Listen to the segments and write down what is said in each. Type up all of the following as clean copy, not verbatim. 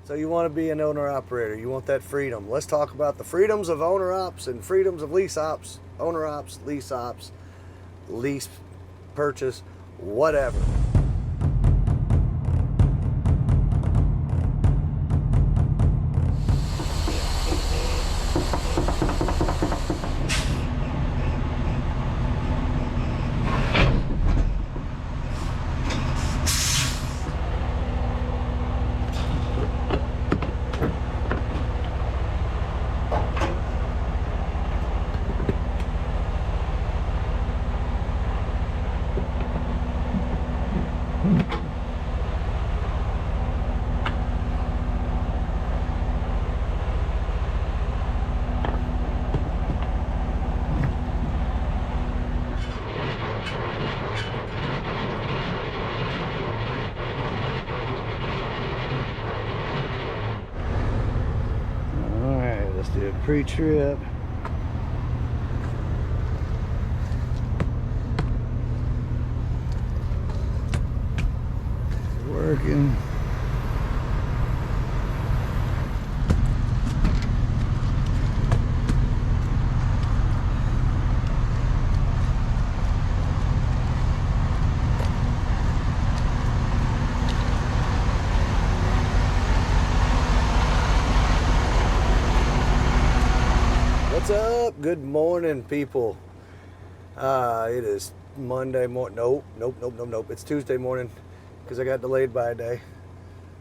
So you want to be an owner-operator. You want that freedom. Let's talk about the freedoms of owner-ops and freedoms of lease ops, owner-ops, lease purchase, whatever. Let's do a pre-trip. Working. What's up? Good morning, people. It is Monday morning. Nope. It's Tuesday morning because I got delayed by a day.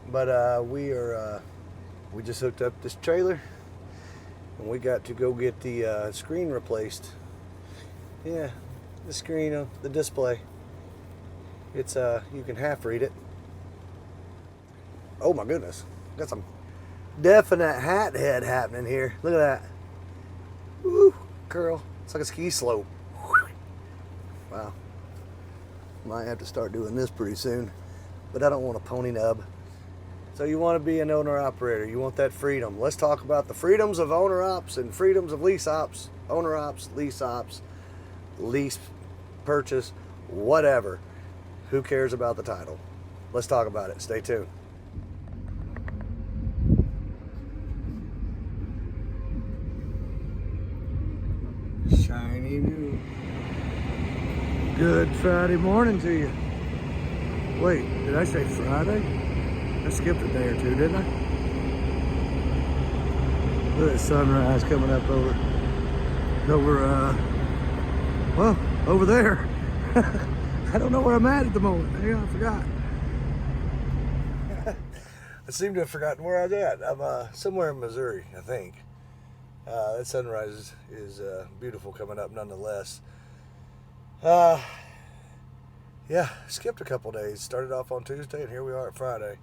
But we just hooked up this trailer and we got to go get the screen replaced. Yeah, the screen, the display. It's you can half read it. Oh my goodness, got some definite hat head happening here. Look at that. Woo, curl. It's like a ski slope. Wow. Might have to start doing this pretty soon, but I don't want a pony nub. So you want to be an owner-operator. You want that freedom. Let's talk about the freedoms of owner-ops and freedoms of lease ops, owner-ops, lease purchase, whatever. Who cares about the title? Let's talk about it. Stay tuned. Shiny new. Good Friday morning to you. Wait, did I say Friday? I skipped a day or two, didn't I? Look at the sunrise coming up over there. I don't know where I'm at the moment. Hang on, I forgot. I seem to have forgotten where I was at. I'm somewhere in Missouri, I think. That sunrise is beautiful coming up nonetheless. Yeah, skipped a couple days. Started off on Tuesday and here we are at Friday.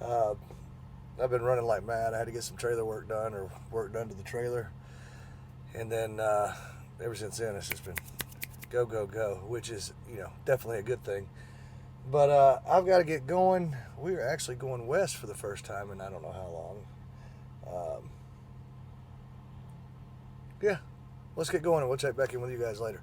I've been running like mad. I had to get some trailer work done or work done to the trailer. And then ever since then it's just been go, which is, definitely a good thing. But I've got to get going. We are actually going west for the first time in I don't know how long. Yeah, let's get going and we'll check back in with you guys later.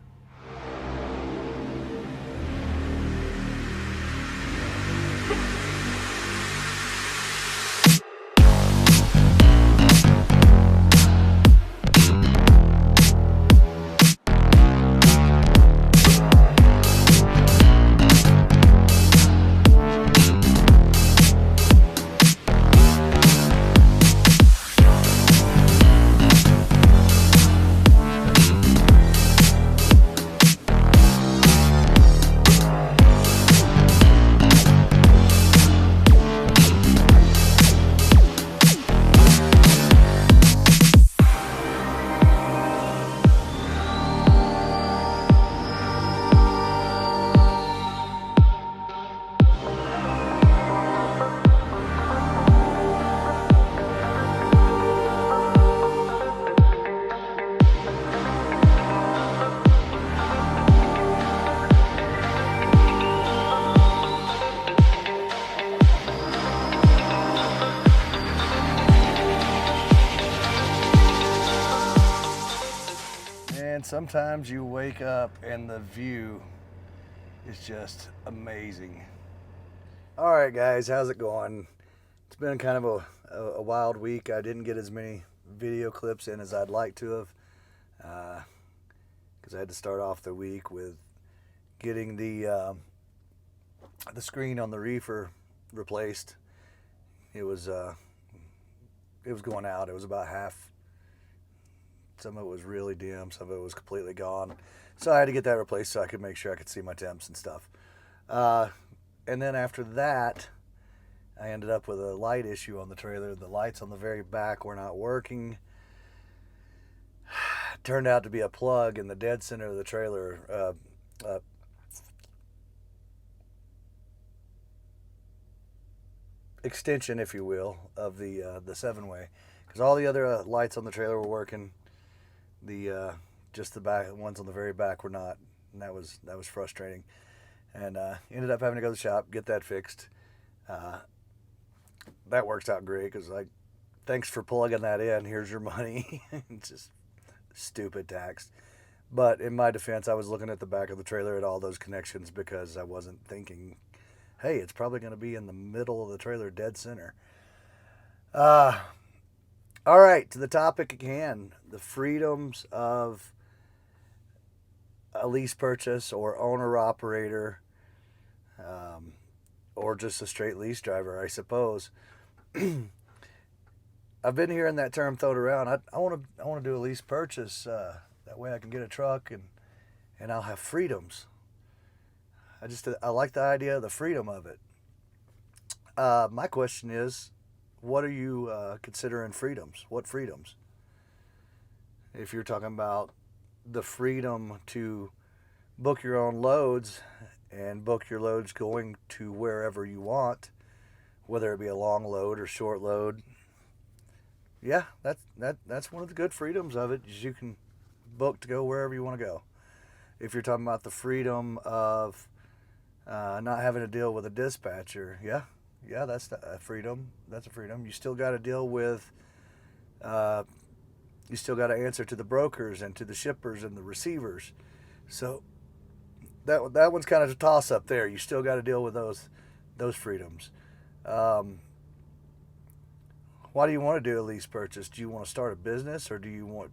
Sometimes you wake up and the view is just amazing. All right, guys, how's it going? It's been kind of a wild week. I didn't get as many video clips in as I'd like to have, because I had to start off the week with getting the screen on the reefer replaced. It was going out. It was about half. Some of it was really dim. Some of it was completely gone. So I had to get that replaced so I could make sure I could see my temps and stuff. And then after that, I ended up with a light issue on the trailer. The lights on the very back were not working. Turned out to be a plug in the dead center of the trailer. Extension, if you will, of the 7-way, because all the other lights on the trailer were working. The just the back ones on the very back were not, and that was frustrating. And ended up having to go to the shop, get that fixed. That works out great because, like, thanks for plugging that in. Here's your money. It's just stupid tax. But in my defense, I was looking at the back of the trailer at all those connections because I wasn't thinking, hey, it's probably going to be in the middle of the trailer, dead center. All right, to the topic at hand, the freedoms of a lease purchase or owner-operator, or just a straight lease driver, I suppose. I've been hearing that term thrown around. I want to do a lease purchase. That way I can get a truck and I'll have freedoms. I like the idea of the freedom of it. My question is, what are you considering freedoms? What freedoms? If you're talking about the freedom to book your own loads and book your loads going to wherever you want, whether it be a long load or short load, yeah, that's one of the good freedoms of it, is you can book to go wherever you want to go. If you're talking about the freedom of not having to deal with a dispatcher, yeah, that's a freedom. That's a freedom. You still got to deal with, you still got to answer to the brokers and to the shippers and the receivers. So that one's kind of a toss up there. You still got to deal with those freedoms. Why do you want to do a lease purchase? Do you want to start a business, or do you want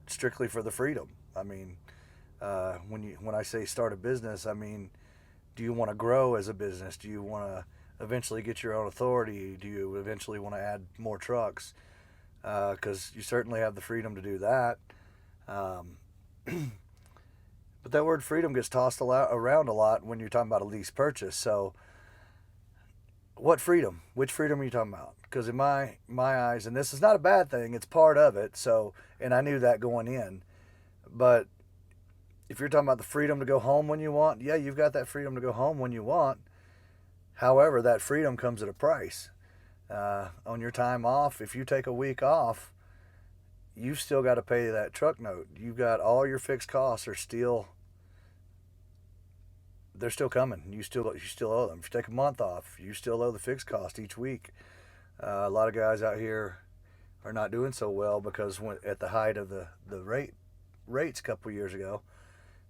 strictly for the freedom? I mean, when I say start a business, I mean, do you want to grow as a business? Do you want to eventually get your own authority? Do you eventually want to add more trucks? Because you certainly have the freedom to do that. But that word freedom gets tossed around a lot when you're talking about a lease purchase. So what freedom? Which freedom are you talking about? Because in my eyes, and this is not a bad thing, it's part of it. So, and I knew that going in. But if you're talking about the freedom to go home when you want, yeah, you've got that freedom to go home when you want. However, that freedom comes at a price. On your time off, if you take a week off, you've still got to pay that truck note. You've got all your fixed costs they're still coming. You still owe them. If you take a month off, you still owe the fixed cost each week. A lot of guys out here are not doing so well because at the height of the rates a couple years ago,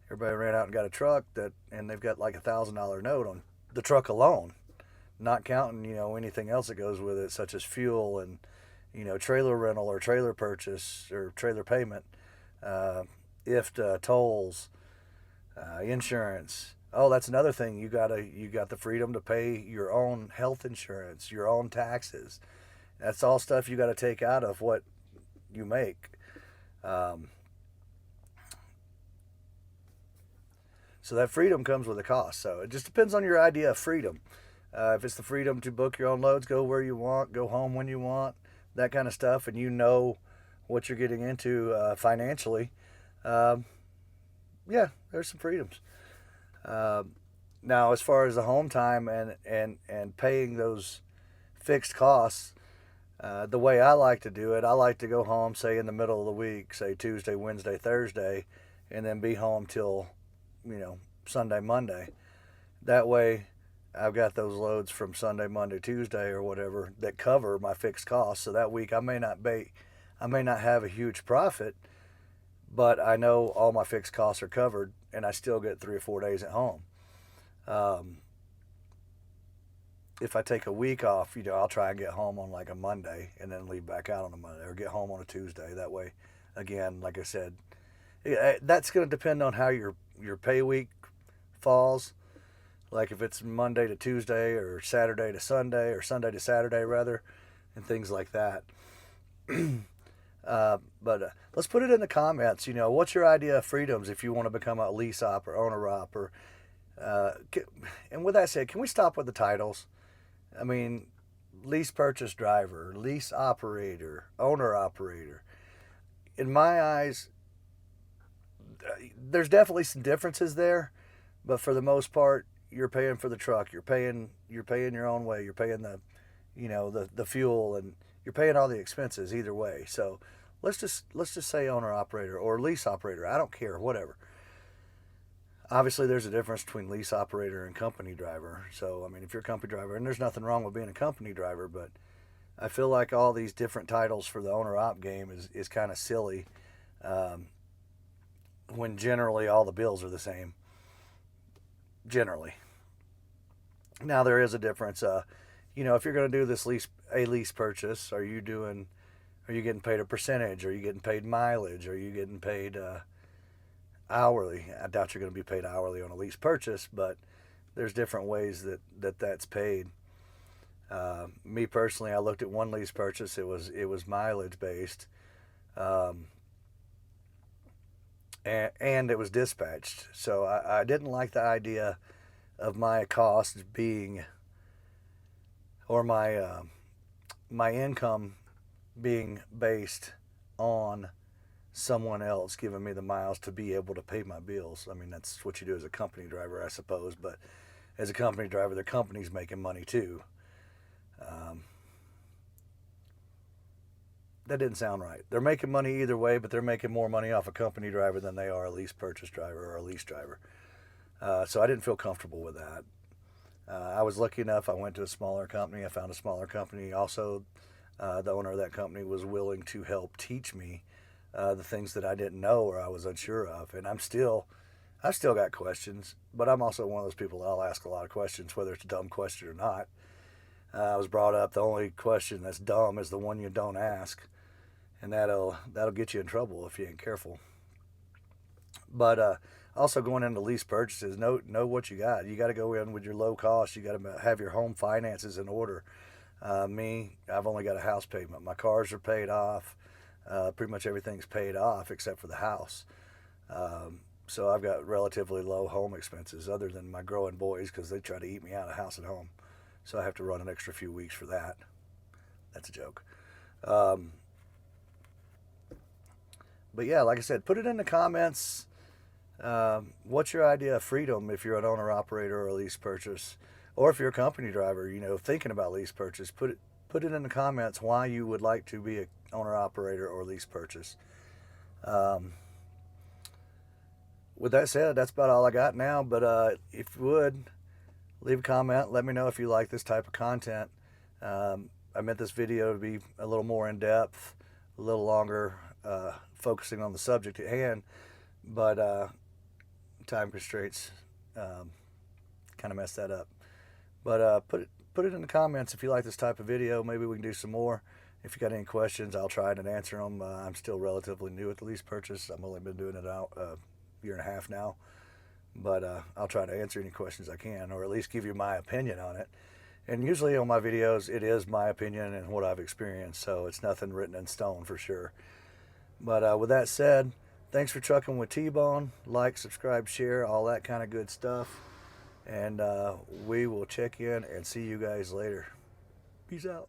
everybody ran out and got a truck and they've got like $1,000 note on the truck alone, not counting anything else that goes with it, such as fuel and trailer rental or trailer purchase or trailer payment, IFTA, tolls, insurance. Oh, that's another thing. You got the freedom to pay your own health insurance, your own taxes. That's all stuff you got to take out of what you make. So that freedom comes with a cost. So it just depends on your idea of freedom. If it's the freedom to book your own loads, go where you want, go home when you want, that kind of stuff, and you know what you're getting into financially, yeah, there's some freedoms. Now, as far as the home time and paying those fixed costs, the way I like to do it, I like to go home, say in the middle of the week, say Tuesday, Wednesday, Thursday, and then be home till Sunday, Monday. That way I've got those loads from Sunday, Monday, Tuesday or whatever that cover my fixed costs. So that week I may not have a huge profit, but I know all my fixed costs are covered and I still get 3 or 4 days at home. if I take a week off, you know, I'll try and get home on like a Monday and then leave back out on a Monday, or get home on a Tuesday. That way, again, like I said, that's going to depend on how your pay week falls. Like if it's Monday to Tuesday, or Saturday to Sunday, or Sunday to Saturday rather, and things like that. But let's put it in the comments. You know, what's your idea of freedoms if you want to become a lease op or owner op, or and with that said, can we stop with the titles? I mean, lease purchase driver, lease operator, owner operator. In my eyes, there's definitely some differences there, but for the most part, you're paying for the truck. You're paying your own way. You're paying the, you know, the fuel, and you're paying all the expenses either way. So let's just say owner operator or lease operator. I don't care, whatever. Obviously, there's a difference between lease operator and company driver. So, I mean, if you're a company driver, and there's nothing wrong with being a company driver, but I feel like all these different titles for the owner op game is kind of silly, when generally all the bills are the same. Generally. Now, there is a difference. You know, if you're going to do this lease purchase, are you getting paid a percentage? Are you getting paid mileage? Are you getting paid hourly? I doubt you're going to be paid hourly on a lease purchase, but there's different ways that's paid. Me personally, I looked at one lease purchase. It was mileage based, and it was dispatched. So I didn't like the idea of my costs being, or my income being based on someone else giving me the miles to be able to pay my bills. I mean, that's what you do as a company driver, I suppose. But as a company driver, the company's making money too. That didn't sound right. They're making money either way, but they're making more money off a company driver than they are a lease purchase driver or a lease driver. So I didn't feel comfortable with that. I was lucky enough. I went to a smaller company. I found a smaller company. Also, the owner of that company was willing to help teach me the things that I didn't know or I was unsure of. And I've still got questions, but I'm also one of those people that I'll ask a lot of questions, whether it's a dumb question or not. I was brought up, the only question that's dumb is the one you don't ask, and that'll get you in trouble if you ain't careful. But also, going into lease purchases, know what you got. You got to go in with your low cost. You got to have your home finances in order. I've only got a house payment. My cars are paid off. Pretty much everything's paid off except for the house. So I've got relatively low home expenses, other than my growing boys, because they try to eat me out of house and home. So I have to run an extra few weeks for that. That's a joke. But yeah, like I said, put it in the comments. What's your idea of freedom if you're an owner operator or a lease purchase, or if you're a company driver, you know, thinking about lease purchase? Put it in the comments why you would like to be an owner operator or lease purchase. With that said, that's about all I got now. But if you would, leave a comment. Let me know if you like this type of content. I meant this video to be a little more in depth, a little longer, focusing on the subject at hand. But time constraints kind of messed that up. But put it in the comments if you like this type of video. Maybe we can do some more. If you got any questions, I'll try and answer them. I'm still relatively new at the lease purchase. I've only been doing it out a year and a half now. But I'll try to answer any questions I can, or at least give you my opinion on it. And usually on my videos, it is my opinion and what I've experienced, so it's nothing written in stone for sure. But with that said, thanks for trucking with Tbone. Like, subscribe, share, all that kind of good stuff. And we will check in and see you guys later. Peace out.